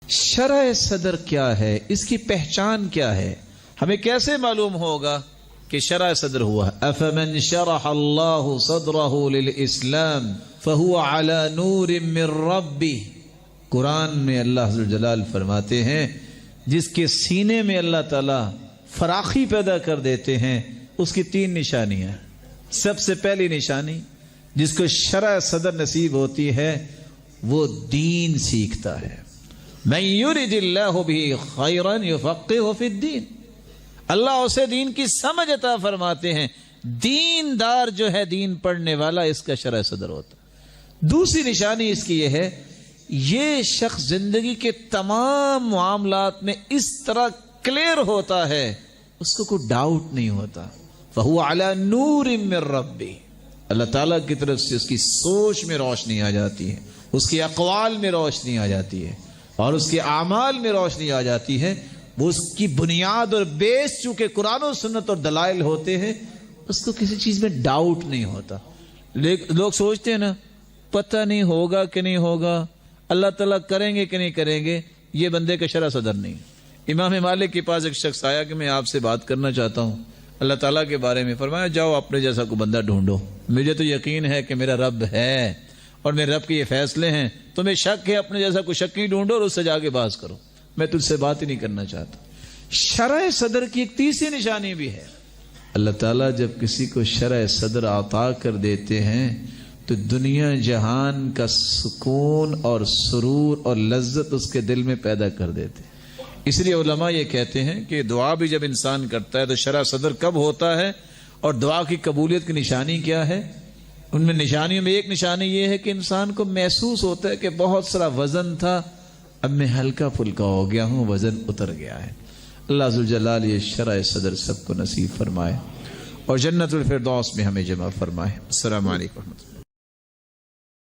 شرع صدر کیا ہے، اس کی پہچان کیا ہے، ہمیں کیسے معلوم ہوگا کہ شرع صدر ہوا؟ افمن شرح اللہ صدرہ للاسلام فہو علی نور من ربہ. قرآن میں اللہ ذو الجلال فرماتے ہیں جس کے سینے میں اللہ تعالی فراخی پیدا کر دیتے ہیں اس کی 3 نشانیاں. سب سے پہلی نشانی جس کو شرع صدر نصیب ہوتی ہے وہ دین سیکھتا ہے. من یرد اللہ بہ خیرا یفقہہ فی الدین. اللہ اسے دین کی سمجھ عطا فرماتے ہیں. دیندار جو ہے، دین پڑھنے والا، اس کا شرع صدر ہوتا. دوسری نشانی اس کی یہ ہے، یہ شخص زندگی کے تمام معاملات میں اس طرح کلیئر ہوتا ہے، اس کو کوئی ڈاؤٹ نہیں ہوتا. فہو علی نور من ربہ. اللہ تعالیٰ کی طرف سے اس کی سوچ میں روشنی آ جاتی ہے، اس کے اقوال میں روشنی آ جاتی ہے اور اس کے اعمال میں روشنی آ جاتی ہے. وہ اس کی بنیاد اور بیس چونکہ قرآن و سنت اور دلائل ہوتے ہیں، اس کو کسی چیز میں ڈاؤٹ نہیں ہوتا. لوگ سوچتے ہیں نا پتہ نہیں ہوگا کہ نہیں ہوگا، اللہ تعالیٰ کریں گے کہ نہیں کریں گے. یہ بندے کا شرع صدر نہیں. امام مالک کے پاس ایک شخص آیا کہ میں آپ سے بات کرنا چاہتا ہوں اللہ تعالیٰ کے بارے میں. فرمایا جاؤ اپنے جیسا کوئی بندہ ڈھونڈو، مجھے تو یقین ہے کہ میرا رب ہے اور میرے رب کے یہ فیصلے ہیں. تمہیں شک ہے، اپنے جیسا کوئی شکی ڈھونڈو اور اس سے جا کے بحث کرو، میں تجھ سے بات ہی نہیں کرنا چاہتا. شرع صدر کی ایک تیسری نشانی بھی ہے. اللہ تعالیٰ جب کسی کو شرع صدر عطا کر دیتے ہیں تو دنیا جہان کا سکون اور سرور اور لذت اس کے دل میں پیدا کر دیتے. اس لیے علماء یہ کہتے ہیں کہ دعا بھی جب انسان کرتا ہے تو شرع صدر کب ہوتا ہے اور دعا کی قبولیت کی نشانی کیا ہے؟ ان میں نشانیوں میں ایک نشانی یہ ہے کہ انسان کو محسوس ہوتا ہے کہ بہت سارا وزن تھا، اب میں ہلکا پھلکا ہو گیا ہوں، وزن اتر گیا ہے. اللہ ذو الجلال یہ شرع صدر سب کو نصیب فرمائے اور جنت الفردوس میں ہمیں جمع فرمائے. السلام علیکم.